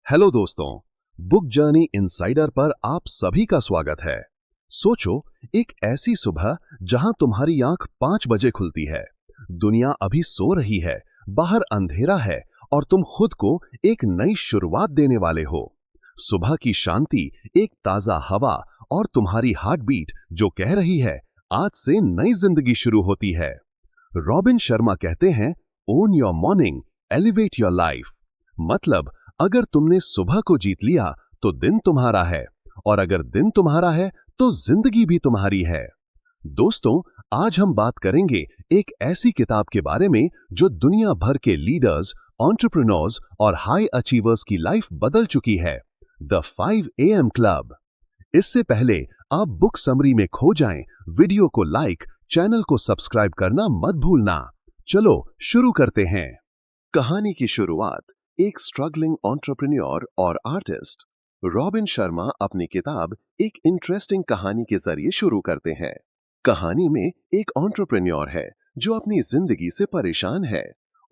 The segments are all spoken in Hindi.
हेलो दोस्तों, बुक जर्नी इनसाइडर पर आप सभी का स्वागत है। सोचो, एक ऐसी सुबह जहां तुम्हारी आंख 5 बजे खुलती है, दुनिया अभी सो रही है, बाहर अंधेरा है और तुम खुद को एक नई शुरुआत देने वाले हो। सुबह की शांति, एक ताजा हवा और तुम्हारी हार्ट बीट जो कह रही है आज से नई जिंदगी शुरू होती है। रॉबिन शर्मा कहते हैं, own your morning, elevate your life. मतलब अगर तुमने सुबह को जीत लिया तो दिन तुम्हारा है, और अगर दिन तुम्हारा है तो जिंदगी भी तुम्हारी है। दोस्तों, आज हम बात करेंगे एक ऐसी किताब के बारे में जो दुनिया भर के लीडर्स, एंटरप्रेन्योर्स और हाई अचीवर्स की लाइफ बदल चुकी है, द 5 AM क्लब। इससे पहले आप बुक समरी में खो जाएं, वीडियो को लाइक, चैनल को सब्सक्राइब करना मत भूलना। चलो शुरू करते हैं। कहानी की शुरुआत एक स्ट्रगलिंग एंटरप्रेन्योर और आर्टिस्ट रॉबिन शर्मा अपनी किताब एक इंटरेस्टिंग कहानी के जरिए शुरू करते हैं। कहानी में एक एंटरप्रेन्योर है जो अपनी जिंदगी से परेशान है।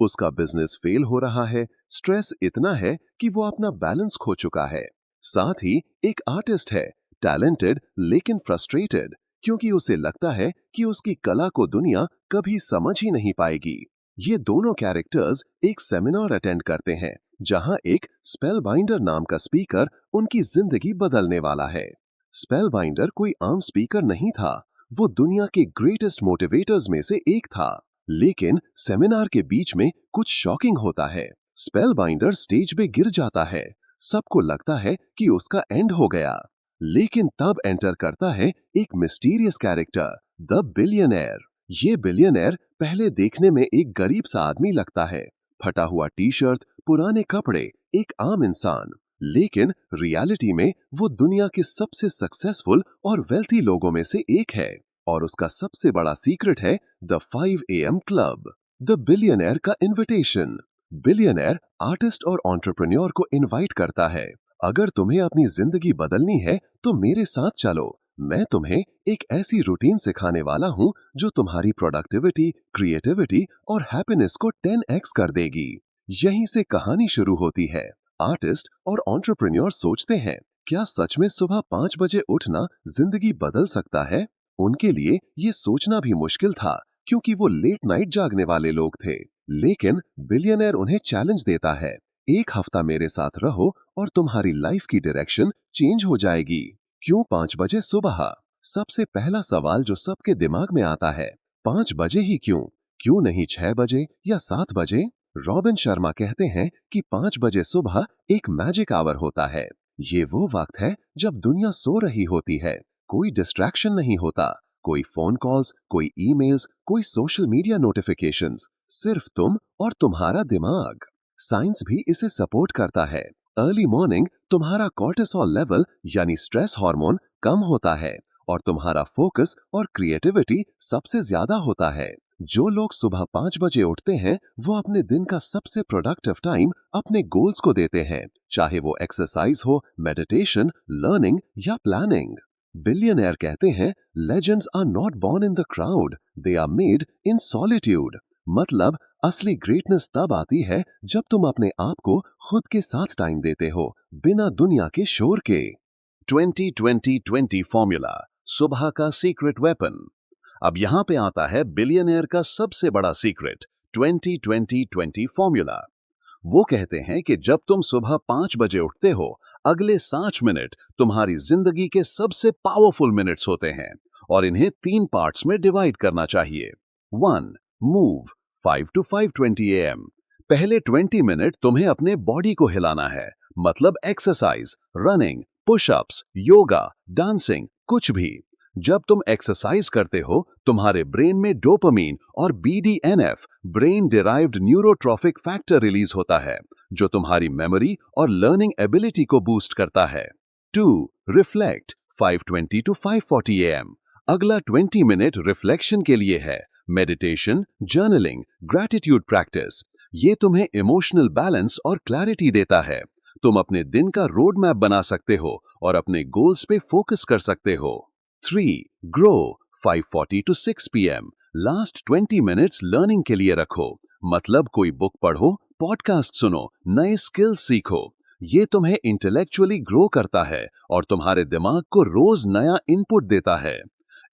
उसका बिजनेस फेल हो रहा है, स्ट्रेस इतना है कि वो अपना बैलेंस खो चुका है। साथ ही एक आर्टिस्ट है, टैलेंटेड लेकिन फ्रस्ट्रेटेड, क्योंकि उसे लगता है कि उसकी कला को दुनिया कभी समझ ही नहीं पाएगी। ये दोनों कैरेक्टर्स एक सेमिनार अटेंड करते हैं जहां एक स्पेलबाइंडर नाम का स्पीकर उनकी जिंदगी बदलने वाला है। स्पेलबाइंडर कोई आम स्पीकर नहीं था, वो दुनिया के ग्रेटेस्ट मोटिवेटर्स में से एक था। लेकिन सेमिनार के बीच में कुछ शॉकिंग होता है। स्पेलबाइंडर स्टेज पे गिर जाता है। सबको लगता है कि उसका एंड हो गया, लेकिन तब एंटर करता है एक मिस्टीरियस कैरेक्टर, द बिलियनेयर। ये बिलियनेयर पहले देखने में एक गरीब सा आदमी लगता है, फटा हुआ टी शर्ट, पुराने कपड़े, एक आम इंसान। लेकिन रियलिटी में वो दुनिया के सबसे सक्सेसफुल और वेल्थी लोगों में से एक है, और उसका सबसे बड़ा सीक्रेट है the 5 AM club. The billionaire का इनविटेशन। बिलियनेयर आर्टिस्ट और एंटरप्रेन्योर को इनवाइट करता है, अगर तुम्हें अपनी जिंदगी बदलनी है तो मेरे साथ चलो। मैं तुम्हें एक ऐसी रूटीन सिखाने वाला हूं जो तुम्हारी प्रोडक्टिविटी, क्रिएटिविटी और हैप्पीनेस को 10x कर देगी। यहीं से कहानी शुरू होती है। आर्टिस्ट और एंटरप्रेन्योर सोचते हैं, क्या सच में सुबह 5 बजे उठना जिंदगी बदल सकता है? उनके लिए ये सोचना भी मुश्किल था, क्योंकि वो लेट नाइट जागने वाले लोग थे। लेकिन बिलियनेयर उन्हें चैलेंज देता है, एक हफ्ता मेरे साथ रहो और तुम्हारी लाइफ की डायरेक्शन चेंज हो जाएगी। क्यों 5 बजे सुबह? सबसे पहला सवाल जो सबके दिमाग में आता है, 5 बजे ही क्यों? क्यों नहीं 6 बजे या 7 बजे? रॉबिन शर्मा कहते हैं कि 5 बजे सुबह एक मैजिक आवर होता है। ये वो वक्त है जब दुनिया सो रही होती है, कोई डिस्ट्रैक्शन नहीं होता, कोई फोन कॉल्स, कोई ईमेल्स, कोई सोशल मीडिया नोटिफिकेशंस, सिर्फ तुम और तुम्हारा दिमाग। साइंस भी इसे सपोर्ट करता है। अर्ली मॉर्निंग तुम्हारा कॉर्टिसोल लेवल यानी स्ट्रेस हार्मोन कम होता है और तुम्हारा फोकस और क्रिएटिविटी सबसे ज्यादा होता है। जो लोग सुबह 5 बजे उठते हैं वो अपने दिन का सबसे प्रोडक्टिव टाइम अपने गोल्स को देते हैं, चाहे वो एक्सरसाइज हो, मेडिटेशन, लर्निंग या प्लानिंग। बिलियनेयर कहते हैं, legends are not born in the crowd, they are made in solitude. मतलब असली ग्रेटनेस तब आती है जब तुम अपने आप को खुद के साथ टाइम देते हो, बिना दुनिया के शोर के। 20-20-20 फॉर्मूला, सुबह का सीक्रेट वेपन। अब यहां पे आता है बिलियनेयर का सबसे बड़ा सीक्रेट, 20-20-20 फॉर्मूला। वो कहते हैं कि जब तुम सुबह 5 बजे उठते हो, अगले 60 मिनट तुम्हारी जिंदगी के सबसे पावरफुल मिनट्स होते हैं, और इन्हें 3 पार्ट्स में डिवाइड करना चाहिए। 1. Move, 5 to 5:20 AM। पहले 20 मिनट तुम्हें अपने बॉडी को हिलाना है, मतलब exercise, running, pushups, yoga, dancing, कुछ भी। जब तुम एक्सरसाइज करते हो, तुम्हारे ब्रेन में डोपामीन और BDNF, brain derived neurotrophic factor release होता है, जो तुम्हारी मेमोरी और लर्निंग एबिलिटी को बूस्ट करता है। 2. Reflect, 5:20 to 5:40 AM। अगला 20 मिनट रिफ्लेक्शन के लिए है, मेडिटेशन, जर्नलिंग, ग्रैटिट्यूड प्रैक्टिस। ये तुम्हें इमोशनल बैलेंस और क्लैरिटी देता है। तुम अपने दिन का रोड मैप बना सकते हो और अपने गोल्स पे फोकस कर सकते हो। 3. Grow, 5:40 to 6 PM। Last 20 minutes learning के लिए रखो, मतलब कोई बुक पढ़ो, पॉडकास्ट सुनो, नए स्किल्स सीखो। ये तुम्हें इंटेलेक्चुअली ग्रो करता है और तुम्हारे दिमाग को रोज नया इनपुट देता है।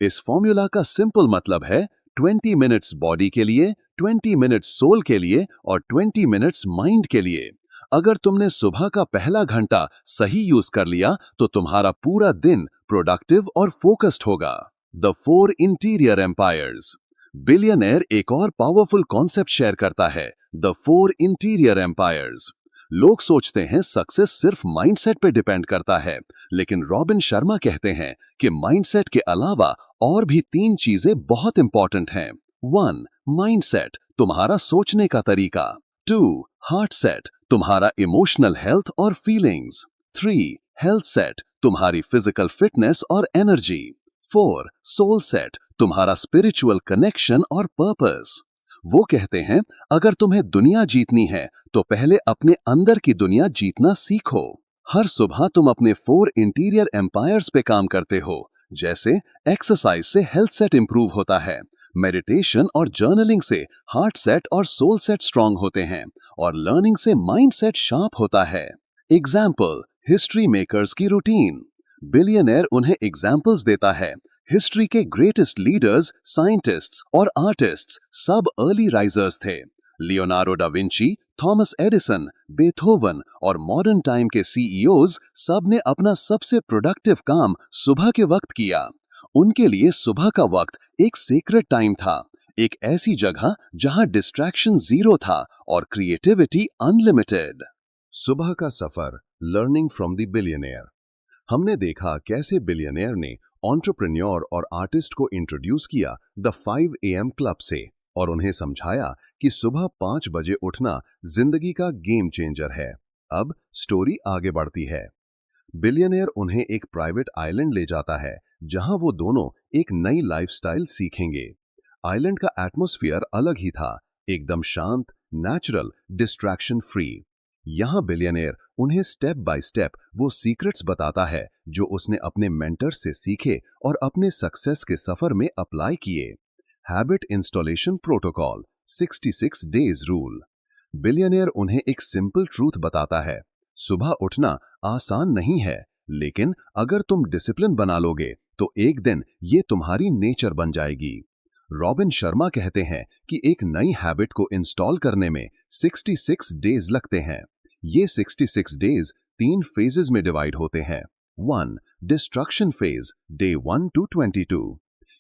इस फॉर्मूला का सिंपल मतलब है 20 मिनट्स बॉडी के लिए, 20 मिनट्स सोल के लिए और 20 मिनट्स माइंड के लिए। अगर तुमने सुबह का पहला घंटा सही यूज कर लिया तो तुम्हारा पूरा दिन प्रोडक्टिव और फोकस्ड होगा। The 4 interior empires. बिलियनेयर एक और पावरफुल कॉन्सेप्ट शेयर करता है, द 4 इंटीरियर एम्पायर्स। लोग सोचते हैं सक्सेस सिर्फ माइंडसेट पे डिपेंड करता है, लेकिन रॉबिन शर्मा कहते हैं कि माइंडसेट के अलावा और भी 3 चीजें बहुत इंपॉर्टेंट हैं। 1. माइंडसेट, तुम्हारा सोचने का तरीका। 2. हार्ट सेट, तुम्हारा इमोशनल हेल्थ और फीलिंग्स। 3. हेल्थ सेट, तुम्हारी फिजिकल फिटनेस और एनर्जी। 4. सोल सेट, तुम्हारा स्पिरिचुअल कनेक्शन और पर्पस। वो कहते हैं अगर तुम्हें दुनिया जीतनी है तो पहले अपने अंदर की दुनिया जीतना सीखो। हर सुबह तुम अपने 4 इंटीरियर एम्पायर्स पे काम करते हो, जैसे एक्सरसाइज से हेल्थ सेट इंप्रूव होता है, मेडिटेशन और जर्नलिंग से हार्ट सेट और सोल सेट स्ट्रांग होते हैं और लर्निंग से माइंड सेट शार्प होता है। एग्जाम्पल, हिस्ट्री मेकर्स की रूटीन। बिलियनेयर उन्हें एग्जाम्पल्स देता है। हिस्ट्री के ग्रेटेस्ट लीडर्स, साइंटिस्ट्स और आर्टिस्ट्स सब अर्ली राइजर्स थे। Leonardo da Vinci, Thomas Edison, Beethoven और मॉडर्न टाइम के सीईओज सब ने अपना सबसे प्रोडक्टिव काम सुबह के वक्त किया। उनके लिए सुबह का वक्त एक सीक्रेट टाइम था, एक ऐसी जगह जहां डिस्ट्रैक्शन जीरो था और क्रिएटिविटी अनलिमिटेड। सुबह का सफर, लर्निंग फ्रॉम द बिलियनेयर। हमने देखा कैसे बिलियनेयर ने एंटरप्रेन्योर और आर्टिस्ट को इंट्रोड्यूस किया द 5 AM क्लब से और उन्हें समझाया कि सुबह 5 बजे उठना जिंदगी का गेम चेंजर है। अब स्टोरी आगे बढ़ती है। बिलियनेयर उन्हें एक प्राइवेट आइलैंड ले जाता है जहां वो दोनों एक नई लाइफस्टाइल सीखेंगे। आइलैंड का एटमॉस्फेयर अलग ही था, एकदम शांत, नेचुरल, डिस्ट्रैक्शन फ्री। यहां बिलियनेयर उन्हें स्टेप बाय स्टेप वो सीक्रेट्स बताता है जो उसने अपने मेंटर्स से सीखे और अपने सक्सेस के सफर में अप्लाई किए। Habit installation protocol, 66 days rule. Billionaire उन्हें एक सिंपल ट्रूथ बताता है, सुबह उठना आसान नहीं है, लेकिन अगर तुम डिसिप्लिन बना लोगे तो एक दिन ये तुम्हारी नेचर बन जाएगी। रॉबिन शर्मा कहते हैं कि एक नई हैबिट को इंस्टॉल करने में 66 डेज लगते हैं। ये 66 डेज 3 फेजेस में डिवाइड होते हैं। 1. Destruction phase, day 1 to 22।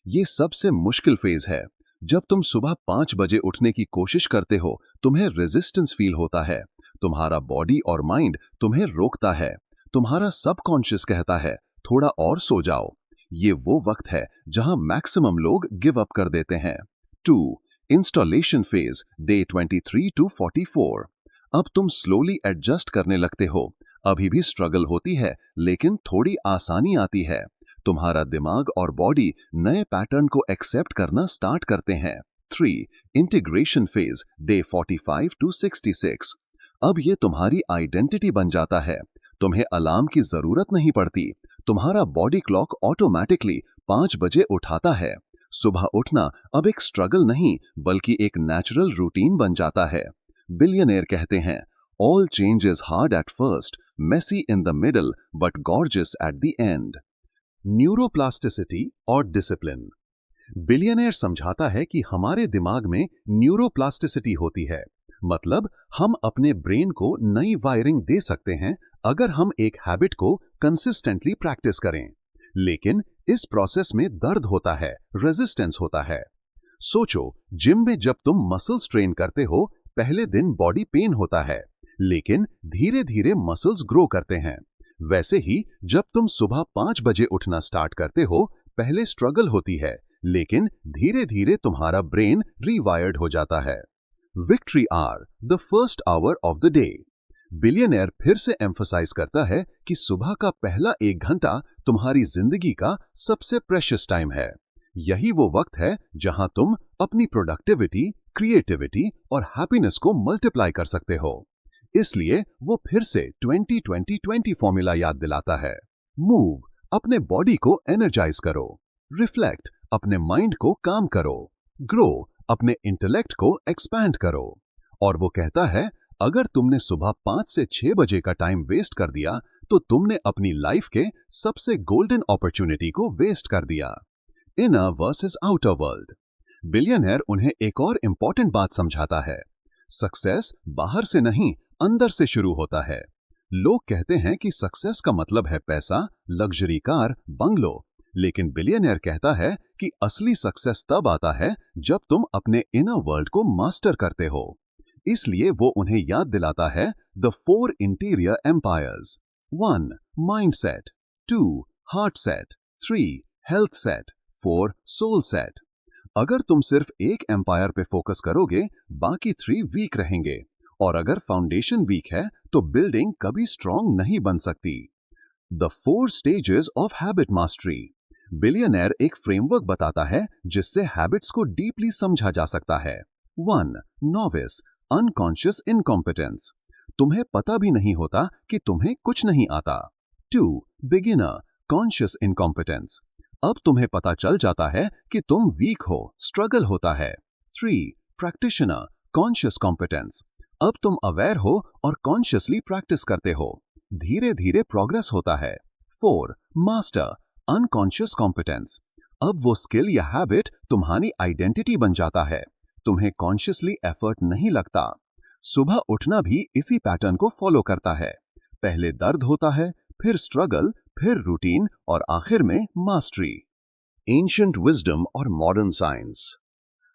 ये सबसे मुश्किल फेज है। जब तुम सुबह 5 बजे उठने की कोशिश करते हो, तुम्हें रेजिस्टेंस फील होता है। तुम्हारा बॉडी और माइंड तुम्हें रोकता है। तुम्हारा सबकॉन्शियस कहता है थोड़ा और सो जाओ। ये वो वक्त है जहां मैक्सिमम लोग गिव अप कर देते हैं। 2. Installation phase, day 23 to 44। अब तुम स्लोली एडजस्ट करने लगते हो। अभी भी स्ट्रगल होती है, लेकिन थोड़ी आसानी आती है। तुम्हारा दिमाग और बॉडी नए पैटर्न को एक्सेप्ट करना स्टार्ट करते हैं। 3. Integration phase, day 45 to 66। अब ये तुम्हारी आइडेंटिटी बन जाता है। तुम्हें अलार्म की जरूरत नहीं पड़ती। तुम्हारा बॉडी क्लॉक ऑटोमेटिकली 5 बजे उठाता है। सुबह उठना अब एक स्ट्रगल नहीं, बल्कि एक नेचुरल रूटीन बन जाता है। बिलियनेयर कहते हैं, all change is hard at first, messy in the middle, but gorgeous at the end. Neuroplasticity और डिसिप्लिन। बिलियनेयर समझाता है कि हमारे दिमाग में न्यूरोप्लास्टिसिटी होती है, मतलब हम अपने ब्रेन को नई वायरिंग दे सकते हैं अगर हम एक हैबिट को कंसिस्टेंटली प्रैक्टिस करें। लेकिन इस प्रोसेस में दर्द होता है, रेजिस्टेंस होता है। सोचो, जिम में जब तुम मसल्स ट्रेन करते हो, पहले दिन बॉडी पेन होता है, लेकिन धीरे धीरे मसल्स ग्रो करते हैं। वैसे ही जब तुम सुबह 5 बजे उठना स्टार्ट करते हो, पहले स्ट्रगल होती है, लेकिन धीरे धीरे तुम्हारा ब्रेन रीवायर्ड हो जाता है। Victory hour, the first hour of the day. Billionaire फिर से एम्फसाइज करता है कि सुबह का पहला 1 घंटा तुम्हारी जिंदगी का सबसे प्रेशियस टाइम है। यही वो वक्त है जहां तुम अपनी प्रोडक्टिविटी, क्रिएटिविटी और हैप्पीनेस को मल्टीप्लाई कर सकते हो। इसलिए वो फिर से 20-20-20 फॉर्मूला याद दिलाता है। मूव, अपने बॉडी को एनर्जाइज करो। रिफ्लेक्ट, अपने माइंड को काम करो। ग्रो, अपने इंटेलेक्ट को एक्सपैंड करो। और वो कहता है, अगर तुमने सुबह 5 से 6 बजे का टाइम वेस्ट कर दिया तो तुमने अपनी लाइफ के सबसे गोल्डन अपॉर्चुनिटी को वेस्ट कर दिया। Inner versus outer world. Billionaire उन्हें एक और इंपॉर्टेंट बात समझाता है। सक्सेस बाहर से नहीं, अंदर से शुरू होता है। लोग कहते हैं कि सक्सेस का मतलब है पैसा, लग्जरी कार, बंगलो, लेकिन बिलियनर कहता है कि असली सक्सेस तब आता है जब तुम अपने इनर वर्ल्ड को मास्टर करते हो। इसलिए वो उन्हें याद दिलाता है the 4 interior empires. 1 mindset, 2 heart set, 3 health set, 4 soul set. अगर तुम सिर्फ एक एम्पायर पे फोकस करोगे, बाकी 3 वीक रहेंगे, और अगर फाउंडेशन वीक है तो बिल्डिंग कभी स्ट्रॉन्ग नहीं बन सकती। The 4 stages of habit mastery. Billionaire एक फ्रेमवर्क बताता है जिससे हैबिट्स को डीपली समझा जा सकता है। 1 नोविस, अनकॉन्शियस इनकॉम्पिटेंस। तुम्हें पता भी नहीं होता कि तुम्हें कुछ नहीं आता। 2 बिगिनर, कॉन्शियस इनकॉम्पिटेंस। अब तुम्हें पता चल जाता है कि तुम वीक हो, स्ट्रगल होता है। 3 प्रैक्टिशनर, कॉन्शियस कॉम्पिटेंस। अब तुम अवेयर हो और कॉन्शियसली प्रैक्टिस करते हो। धीरे धीरे प्रोग्रेस होता है। 4 मास्टर, अनकॉन्शियस कॉम्पिटेंस। अब वो स्किल या हैबिट तुम्हारी आइडेंटिटी बन जाता है। तुम्हें कॉन्शियसली एफर्ट नहीं लगता। सुबह उठना भी इसी पैटर्न को फॉलो करता है। पहले दर्द होता है, फिर स्ट्रगल, फिर रूटीन और आखिर में मास्टरी। एंशिएंट विजडम और मॉडर्न साइंस।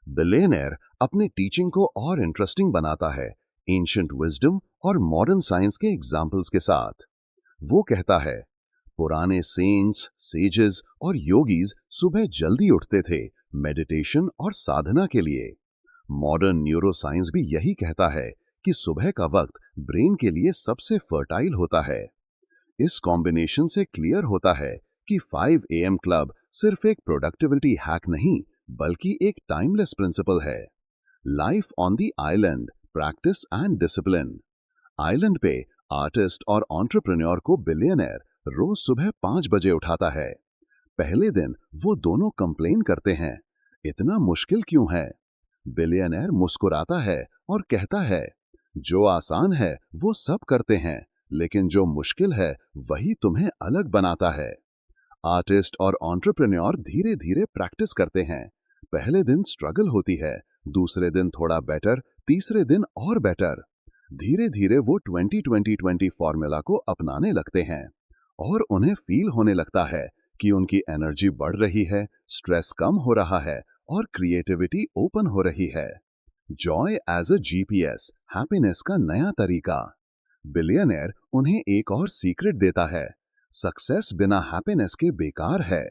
बिलियनर अपने टीचिंग को और इंटरेस्टिंग बनाता है एंशिएंट विजडम और मॉडर्न साइंस के एग्जाम्पल्स के साथ। वो कहता है, पुराने सेंट्स, सेजेस और योगीज सुबह जल्दी उठते थे मेडिटेशन और साधना के लिए। मॉडर्न न्यूरोसाइंस भी यही कहता है कि सुबह का वक्त ब्रेन के लिए सबसे फर्टाइल होता है। इस कॉम्बिनेशन से क्लियर होता है कि 5 AM क्लब सिर्फ एक प्रोडक्टिविटी हैक नहीं, बल्कि एक टाइमलेस प्रिंसिपल है। Life on the island, practice and discipline. Island पे आर्टिस्ट और एंटरप्रेन्योर को बिलियनर रोज सुबह 5 बजे उठाता है। पहले दिन वो दोनों कंप्लेन करते हैं, इतना मुश्किल क्यों है? बिलियनर मुस्कुराता है और कहता है, जो आसान है वो सब करते हैं, लेकिन जो मुश्किल है वही तुम्हें अलग बनाता है। आर्टिस्ट और एंटरप्रेन्योर धीरे धीरे प्रैक्टिस करते हैं। पहले दिन स्ट्रगल होती है, दूसरे दिन थोड़ा बेटर, तीसरे दिन और बेटर। धीरे धीरे वो 20-20-20 फॉर्मूला को अपनाने लगते हैं और उन्हें फील होने लगता है कि उनकी एनर्जी बढ़ रही है, स्ट्रेस कम हो रहा है और क्रिएटिविटी ओपन हो रही है। Joy as a GPS, happiness का नया तरीका। बिलियनर उन्हें एक और सीक्रेट देता है, सक्सेस बिना हैप्पीनेस के बेकार है।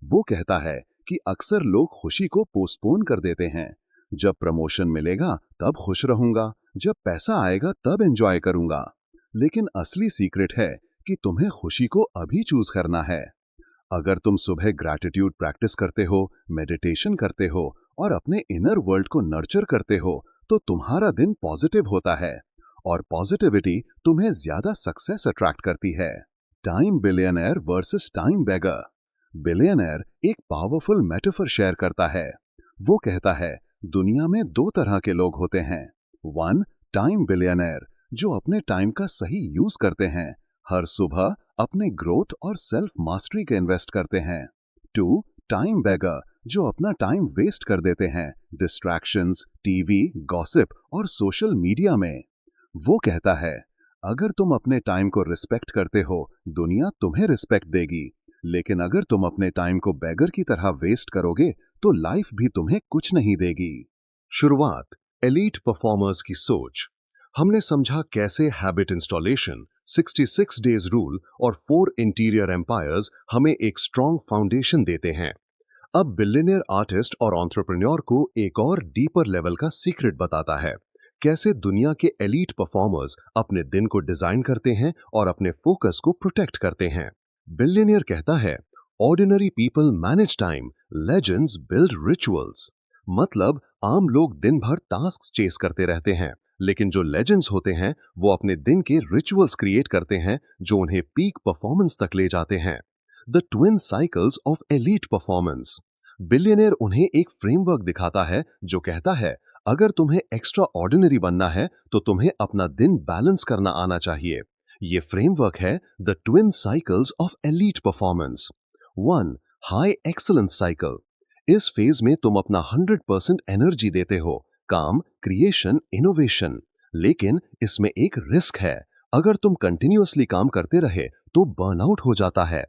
वो कहता है कि अक्सर लोग खुशी को पोस्टपोन कर देते हैं। जब प्रमोशन मिलेगा तब खुश रहूंगा, जब पैसा आएगा तब एंजॉय करूंगा। लेकिन असली सीक्रेट है कि तुम्हें खुशी को अभी चूज करना है। अगर तुम सुबह ग्रैटिट्यूड प्रैक्टिस करते हो, मेडिटेशन करते हो और अपने इनर वर्ल्ड को नर्चर करते हो, तो तुम्हारा दिन पॉजिटिव होता है और पॉजिटिविटी तुम्हें ज्यादा सक्सेस अट्रैक्ट करती है। टाइम बिलियनर वर्सेस टाइम बेगर। बिलियनर एक पावरफुल मेटाफर शेयर करता है। वो कहता है, दुनिया में 2 तरह के लोग होते हैं। 1 टाइम बिलियनर, जो अपने टाइम का सही यूज करते हैं, हर सुबह अपने ग्रोथ और सेल्फ मास्टरी के इन्वेस्ट करते हैं। 2 टाइम बेगर, जो अपना टाइम वेस्ट कर देते हैं डिस्ट्रैक्शंस, टीवी, गॉसिप और सोशल मीडिया में। वो कहता है, अगर तुम अपने टाइम को रिस्पेक्ट करते हो, दुनिया तुम्हें रिस्पेक्ट देगी, लेकिन अगर तुम अपने टाइम को बेगर की तरह वेस्ट करोगे तो लाइफ भी तुम्हें कुछ नहीं देगी। शुरुआत, एलीट परफॉर्मर्स की सोच। हमने समझा कैसे हैबिट इंस्टॉलेशन, 66 डेज रूल और 4 इंटीरियर एम्पायर्स हमें एक स्ट्रॉन्ग फाउंडेशन देते हैं। अब बिलियनियर आर्टिस्ट और एंटरप्रेन्योर को एक और डीपर लेवल का सीक्रेट बताता है, कैसे दुनिया के एलीट परफॉर्मर्स अपने दिन को डिजाइन करते हैं और अपने फोकस को प्रोटेक्ट करते हैं। बिलियनियर कहता है, ordinary people manage time, legends build rituals. मतलब आम लोग दिन भर टास्क चेस करते रहते हैं, लेकिन जो लेजेंड्स होते हैं वो अपने दिन के रिचुअल्स क्रिएट करते हैं जो उन्हें पीक परफॉर्मेंस तक ले जाते हैं। The twin cycles of elite performance. Billionaire उन्हें एक फ्रेमवर्क दिखाता है जो कहता है, अगर तुम्हें एक्स्ट्रा ऑर्डिनरी बनना है तो तुम्हें अपना दिन बैलेंस करना आना चाहिए। ये फ्रेमवर्क है the twin cycles of elite performance. 1. High excellence cycle. इस फेज में तुम अपना 100% एनर्जी देते हो, काम, क्रिएशन, इनोवेशन। लेकिन इसमें एक रिस्क है, अगर तुम कंटिन्यूअसली काम करते रहे तो बर्नआउट हो जाता है।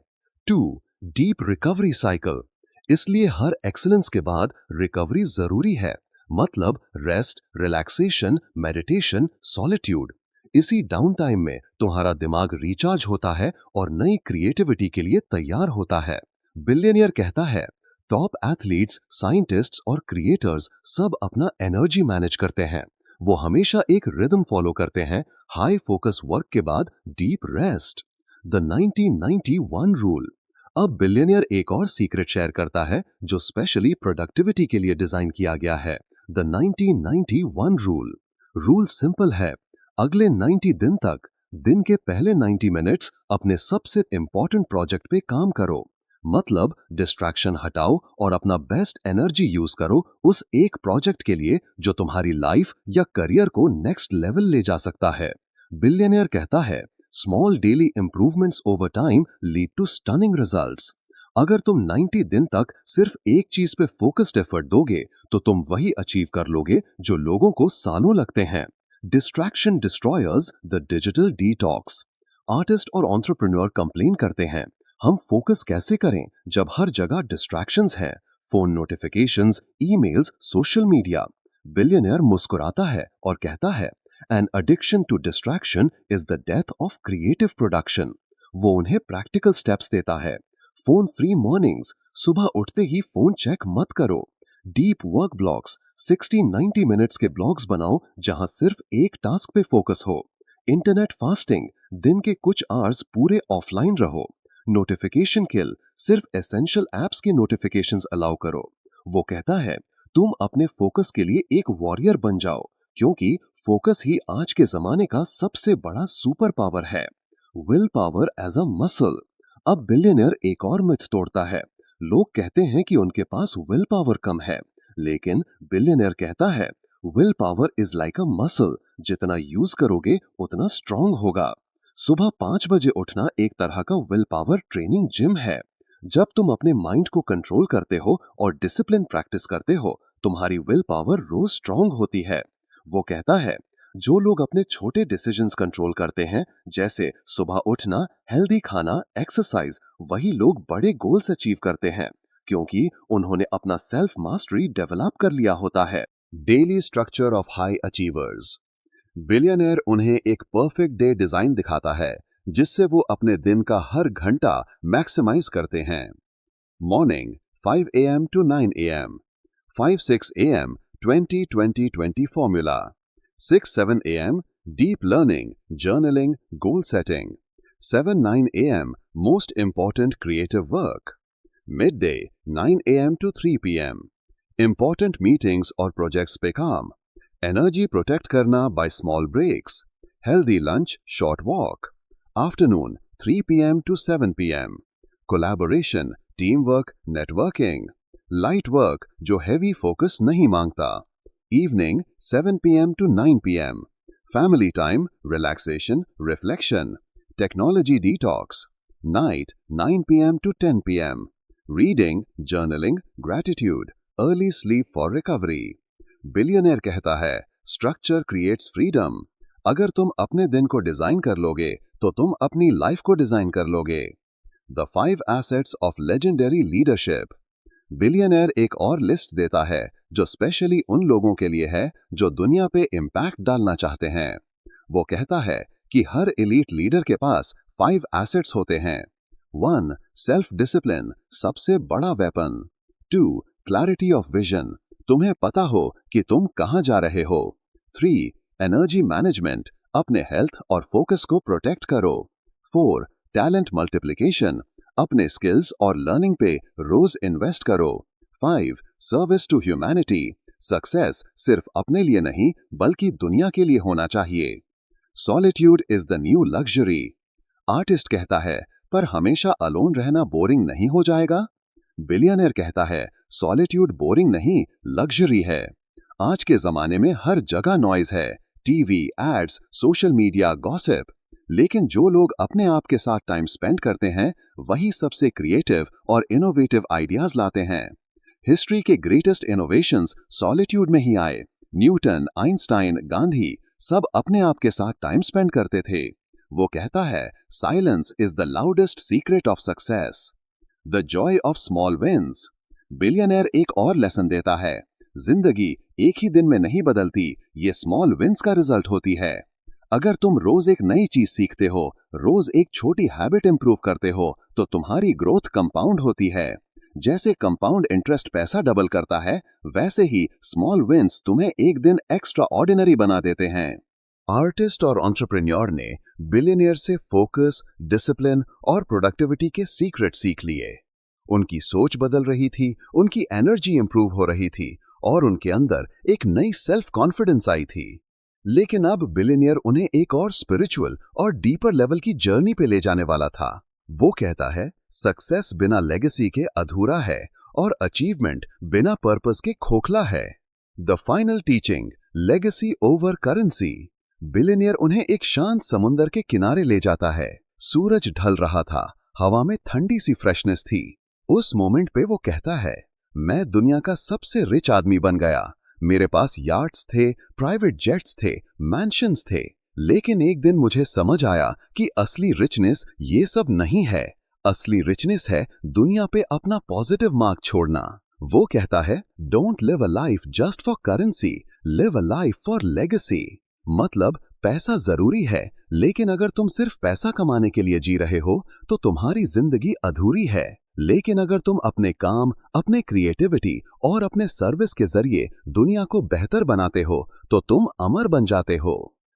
2. Deep recovery cycle. इसलिए हर एक्सीलेंस के बाद रिकवरी जरूरी है, मतलब रेस्ट, रिलैक्सेशन, मेडिटेशन, सॉलिट्यूड। इसी डाउन टाइम में तुम्हारा दिमाग रिचार्ज होता है और नई क्रिएटिविटी के लिए तैयार होता है। बिलियनियर कहता है, टॉप एथलीट्स, साइंटिस्ट्स और क्रिएटर्स सब अपना एनर्जी मैनेज करते हैं। वो हमेशा एक रिदम फॉलो करते हैं, हाई फोकस वर्क के बाद डीप रेस्ट। The 1991 rule. अब बिलियनियर एक और सीक्रेट शेयर करता है जो स्पेशली प्रोडक्टिविटी के लिए डिजाइन किया गया है। The 1991 rule. रूल सिंपल है, अगले 90 दिन तक दिन के पहले 90 मिनट्स अपने सबसे इंपॉर्टेंट प्रोजेक्ट पे काम करो। मतलब डिस्ट्रैक्शन हटाओ और अपना बेस्ट एनर्जी यूज करो उस एक प्रोजेक्ट के लिए जो तुम्हारी लाइफ या करियर को नेक्स्ट लेवल ले जा सकता है। बिलियनियर कहता है, small daily improvements over time lead to stunning results. अगर तुम 90 दिन तक सिर्फ एक चीज पे फोकस्ड एफर्ट दोगे तो तुम वही अचीव कर लोगे जो लोगों को सालों लगते हैं। Distraction destroyers the digital detox. Artist और एंटरप्रेन्योर कंप्लेन करते हैं, हम फोकस कैसे करें जब हर जगह डिस्ट्रैक्शंस हैं, phone notifications, emails, social media. Billionaire मुस्कुराता है और कहता है, an addiction to distraction is the death of creative production. वो उन्हें प्रैक्टिकल स्टेप्स देता है। फोन फ्री मॉर्निंग्स, सुबह उठते ही फोन चेक मत करो। डीप वर्क ब्लॉक्स, 60-90 मिनट्स के ब्लॉक्स बनाओ जहां सिर्फ एक टास्क पे फोकस हो। इंटरनेट फास्टिंग, दिन के कुछ आवर्स पूरे ऑफलाइन रहो। नोटिफिकेशन किल, सिर्फ एसेंशियल एप्स के नोटिफिकेशंस अलाउ करो। वो कहता है, तुम अपने फोकस के लिए एक वॉरियर बन जाओ, क्योंकि फोकस ही आज के जमाने का सबसे बड़ा सुपर पावर है। Will power as a muscle. अब बिलियनियर एक और मिथ तोड़ता है। लोग कहते हैं कि उनके पास विल पावर कम है, लेकिन बिलियनियर कहता है, will power is like a muscle, जितना यूज करोगे उतना स्ट्रांग होगा। सुबह 5 बजे उठना एक तरह का विल पावर ट्रेनिंग जिम है। जब तुम अपने माइंड को कंट्रोल करते हो और डिसिप्लिन प्रैक्टिस करते हो, तुम्हारी विल पावर रोज स्ट्रांग होती है। वो कहता है, जो लोग अपने छोटे डिसीजंस कंट्रोल करते हैं, जैसे सुबह उठना, हेल्दी खाना, एक्सरसाइज, वही लोग बड़े गोल्स अचीव करते हैं, क्योंकि उन्होंने अपना सेल्फ मास्टरी डेवलप कर लिया होता है। Daily structure of high achievers. Billionaire उन्हें एक परफेक्ट डे डिजाइन दिखाता है जिससे वो अपने दिन का हर घंटा मैक्सिमाइज करते हैं। Morning 5 AM to 9 AM, 5-6 AM 20-20-20 formula, 6-7 AM deep learning, journaling, goal setting, 7-9 AM most important creative work, midday 9 AM to 3 PM important meetings और projects पे काम, एनर्जी प्रोटेक्ट करना by small breaks, healthy lunch, short walk, afternoon 3 PM to 7 PM, collaboration, team work, networking, light work जो हैवी फोकस नहीं मांगता, evening 7 PM to 9 PM, family time, relaxation, reflection, technology detox, night 9 PM to 10 PM, reading, journaling, gratitude, early sleep for recovery. Billionaire कहता है, स्ट्रक्चर क्रिएट्स फ्रीडम। अगर तुम अपने दिन को डिजाइन कर लोगे तो तुम अपनी लाइफ को डिजाइन कर लोगे। The 5 assets of legendary leadership. Billionaire एक और लिस्ट देता है जो स्पेशली उन लोगों के लिए है जो दुनिया पे इम्पैक्ट डालना चाहते हैं। वो कहता है कि हर एलीट लीडर के पास 5 एसेट्स होते हैं। 1. सेल्फ डिसिप्लिन, सबसे बड़ा वेपन। 2. क्लैरिटी ऑफ विजन, तुम्हें पता हो कि तुम कहां जा रहे हो। 3. एनर्जी मैनेजमेंट, अपने हेल्थ और फोकस को प्रोटेक्ट करो। 4. टैलेंट मल्टीप्लिकेशन, अपने स्किल्स और लर्निंग पे रोज इन्वेस्ट करो। 5. सर्विस टू ह्यूमैनिटी, सक्सेस सिर्फ अपने लिए नहीं बल्कि दुनिया के लिए होना चाहिए। Solitude is the new luxury. Artist कहता है, पर हमेशा अलोन रहना बोरिंग नहीं हो जाएगा? बिलियनियर कहता है, सॉलिट्यूड बोरिंग नहीं, लग्जरी है। आज के जमाने में हर जगह नॉइज है, TV, ads, social media, gossip. लेकिन जो लोग अपने आप के साथ टाइम स्पेंड करते हैं, वही सबसे क्रिएटिव और इनोवेटिव आइडियाज लाते हैं। हिस्ट्री के ग्रेटेस्ट इनोवेशंस सॉलिट्यूड में ही आए। न्यूटन, आइंस्टाइन, गांधी सब अपने आप के साथ टाइम स्पेंड करते थे। वो कहता है, silence is the loudest secret of success. The joy of small wins. Billionaire एक और लेसन देता है, जिंदगी एक ही दिन में नहीं बदलती, ये स्मॉल विंस का रिजल्ट होती है। अगर तुम रोज एक नई चीज सीखते हो, रोज एक छोटी हैबिट इंप्रूव करते हो, तो तुम्हारी ग्रोथ कंपाउंड होती है। जैसे कंपाउंड इंटरेस्ट पैसा डबल करता है, वैसे ही स्मॉल विंस तुम्हें एक दिन एक्स्ट्रा ऑर्डिनरी बना देते हैं। आर्टिस्ट और एंटरप्रेन्योर ने बिलियनियर से फोकस, डिसिप्लिन और प्रोडक्टिविटी के सीक्रेट सीख लिए। उनकी सोच बदल रही थी, उनकी एनर्जी इंप्रूव हो रही थी और उनके अंदर एक नई सेल्फ कॉन्फिडेंस आई थी। लेकिन अब बिलियनियर उन्हें एक और स्पिरिचुअल और डीपर लेवल की जर्नी पे ले जाने वाला था। वो कहता है, सक्सेस बिना लेगेसी के अधूरा है और अचीवमेंट बिना पर्पस के खोखला है। The final teaching, legacy over currency. Billionaire उन्हें एक शांत समुंदर के किनारे ले जाता है। सूरज ढल रहा था, हवा में ठंडी सी फ्रेशनेस थी। उस मोमेंट पे वो कहता है, मैं दुनिया का सबसे रिच आदमी बन गया। मेरे पास यार्ड्स थे, प्राइवेट जेट्स थे, मैंशंस थे। लेकिन एक दिन मुझे समझ आया कि असली रिचनेस ये सब नहीं है। असली रिचनेस है दुनिया पे अपना पॉजिटिव मार्क छोड़ना। वो कहता है, don't live a life just for currency, live a life for legacy. मतलब पैसा जरूरी है, लेकिन अगर तुम सिर्फ पैसा कमाने के लिए जी रहे हो तो तुम्हारी जिंदगी अधूरी है। लेकिन अगर तुम अपने काम, अपने क्रिएटिविटी और अपने सर्विस के जरिए दुनिया को बेहतर बनाते हो तो तुम अमर बन जाते हो।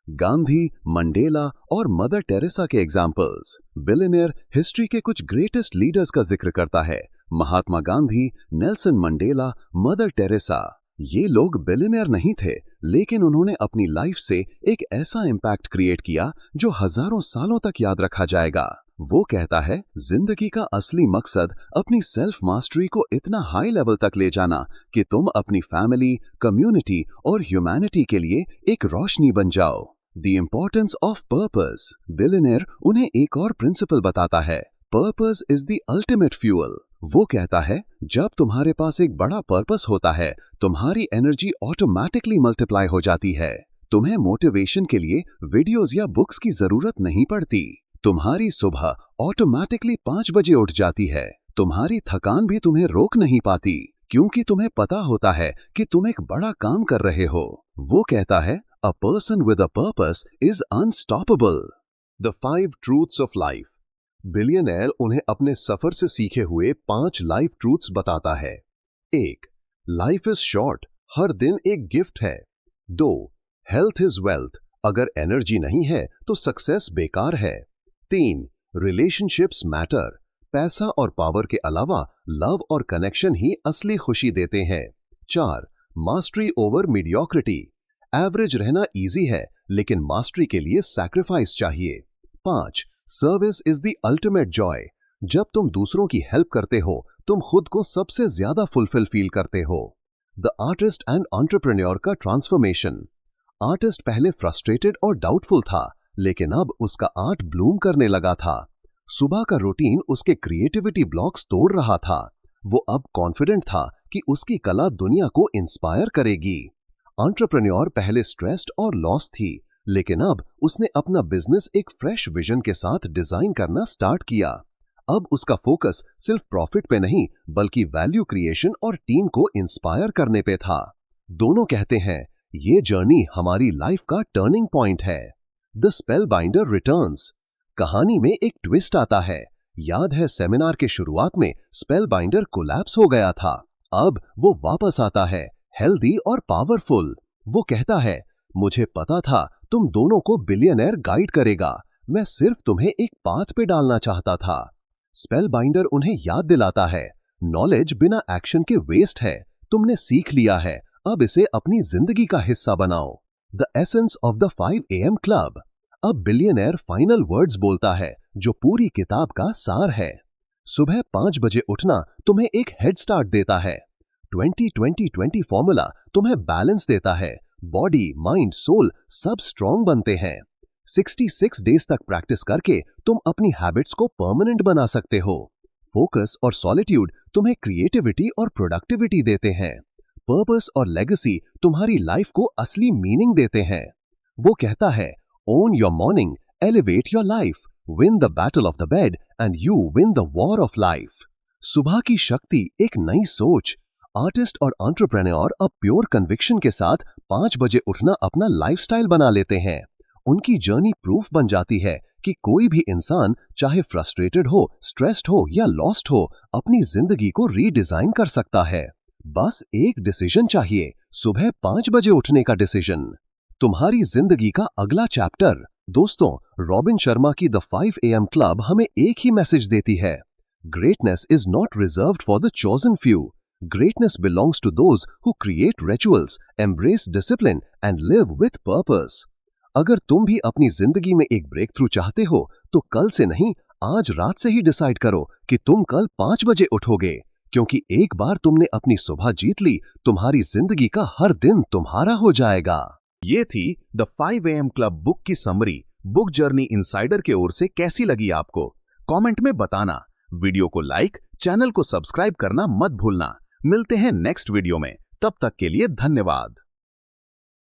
गांधी, मंडेला और मदर टेरेसा के एग्जाम्पल्स। बिलियनियर हिस्ट्री के कुछ ग्रेटेस्ट लीडर्स का जिक्र करता है। Mahatma Gandhi, Nelson Mandela, Mother Teresa. ये लोग बिलियनियर नहीं थे, लेकिन उन्होंने अपनी लाइफ से एक ऐसा इम्पैक्ट क्रिएट किया जो हजारों सालों तक याद रखा जाएगा। वो कहता है, जिंदगी का असली मकसद अपनी सेल्फ मास्टरी को इतना हाई लेवल तक ले जाना कि तुम अपनी फैमिली, कम्युनिटी और ह्यूमैनिटी के लिए एक रोशनी बन जाओ। The importance of purpose. Billionaire उन्हें एक और प्रिंसिपल बताता है, purpose is the ultimate fuel. वो कहता है, जब तुम्हारे पास एक बड़ा पर्पस होता है, तुम्हारी एनर्जी ऑटोमेटिकली मल्टीप्लाई हो जाती है। तुम्हें मोटिवेशन के लिए वीडियोस या बुक्स की जरूरत नहीं पड़ती। तुम्हारी सुबह ऑटोमेटिकली 5 बजे उठ जाती है। तुम्हारी थकान भी तुम्हें रोक नहीं पाती, क्योंकि तुम्हें पता होता है कि तुम एक बड़ा काम कर रहे हो। वो कहता है, a person with a purpose is unstoppable. The 5 truths of life. Billionaire उन्हें अपने सफर से सीखे हुए 5 लाइफ ट्रूथ्स बताता है। 1. लाइफ इज शॉर्ट, हर दिन एक गिफ्ट है। 2. हेल्थ इज वेल्थ, अगर एनर्जी नहीं है तो सक्सेस बेकार है। 3. रिलेशनशिप्स मैटर, पैसा और पावर के अलावा लव और कनेक्शन ही असली खुशी देते हैं। 4. मास्टरी ओवर मीडियोक्रिटी, एवरेज रहना इजी है, लेकिन मास्टरी के लिए सैक्रिफाइस चाहिए। 5. Service is the ultimate Joy, जब तुम दूसरों की हेल्प करते हो तुम खुद को सबसे ज्यादा फुलफिल फील करते हो। द आर्टिस्ट एंड एंटरप्रेन्योर का ट्रांसफॉर्मेशन। आर्टिस्ट पहले फ्रस्ट्रेटेड और डाउटफुल था, लेकिन अब उसका आर्ट ब्लूम करने लगा था। सुबह का रूटीन उसके क्रिएटिविटी ब्लॉक्स तोड़ रहा था। वो अब कॉन्फिडेंट था कि उसकी कला दुनिया को इंस्पायर करेगी। एंटरप्रेन्योर पहले स्ट्रेस्ड और लॉस थी, लेकिन अब उसने अपना बिजनेस एक फ्रेश विजन के साथ डिजाइन करना स्टार्ट किया। अब उसका फोकस सिर्फ प्रॉफिट पे नहीं, बल्कि वैल्यू क्रिएशन और टीम को इंस्पायर करने पे था। दोनों कहते हैं, ये जर्नी हमारी लाइफ का टर्निंग पॉइंट है। The spellbinder returns. कहानी में एक ट्विस्ट आता है। याद है सेमिनार के शुरुआत में स्पेलबाइंडर कोलैप्स हो गया था। अब वो वापस आता है, हेल्दी और पावरफुल। वो कहता है, मुझे पता था तुम दोनों को बिलियनियर गाइड करेगा, मैं सिर्फ तुम्हें एक पाथ पे डालना चाहता था। स्पेलबाइंडर उन्हें याद दिलाता है, नॉलेज बिना एक्शन के वेस्ट है, तुमने सीख लिया है, अब इसे अपनी जिंदगी का हिस्सा बनाओ। The essence of the 5 AM club. अब बिलियनियर फाइनल वर्ड्स बोलता है जो पूरी किताब का सार है। सुबह 5 बजे उठना तुम्हें एक हेड स्टार्ट देता है। 20-20-20 फॉर्मूला तुम्हें बैलेंस देता है। बॉडी, माइंड, सोल सब स्ट्रॉन्ग बनते हैं। 66 डेज तक प्रैक्टिस करके तुम अपनी हैबिट्स को परमानेंट बना सकते हो। फोकस और सॉलिट्यूड तुम्हें क्रिएटिविटी और प्रोडक्टिविटी देते हैं। पर्पस और लेगेसी तुम्हारी लाइफ को असली मीनिंग देते हैं। वो कहता है, own your morning, elevate your life, win the battle of the bed and you win the war of life. सुबह की शक्ति एक नई सोच। आर्टिस्ट और एंटरप्रेन्योर अब प्योर कन्विक्शन के साथ 5 बजे उठना अपना लाइफस्टाइल बना लेते हैं। उनकी जर्नी प्रूफ बन जाती है कि कोई भी इंसान चाहे फ्रस्ट्रेटेड हो, स्ट्रेस्ड हो या लॉस्ट हो, अपनी जिंदगी को रीडिजाइन कर सकता है। बस एक डिसीजन चाहिए, सुबह 5 बजे उठने का डिसीजन। तुम्हारी जिंदगी का अगला चैप्टर। दोस्तों, रॉबिन शर्मा की द 5 AM क्लब हमें एक ही मैसेज देती है, greatness is not reserved for the chosen few. Greatness belongs to those who create rituals, embrace discipline and live with purpose. अगर तुम भी अपनी जिंदगी में एक ब्रेक थ्रू चाहते हो तो कल से नहीं, आज रात से ही डिसाइड करो कि तुम कल 5 बजे उठोगे, क्योंकि एक बार तुमने अपनी सुबह जीत ली, तुम्हारी जिंदगी का हर दिन तुम्हारा हो जाएगा। ये थी द 5 AM क्लब बुक की समरी बुक जर्नी इनसाइडर के ओर से। कैसी लगी आपको? कमेंट में बताना। वीडियो को लाइक, चैनल को सब्सक्राइब करना मत भूलना। मिलते हैं नेक्स्ट वीडियो में, तब तक के लिए धन्यवाद।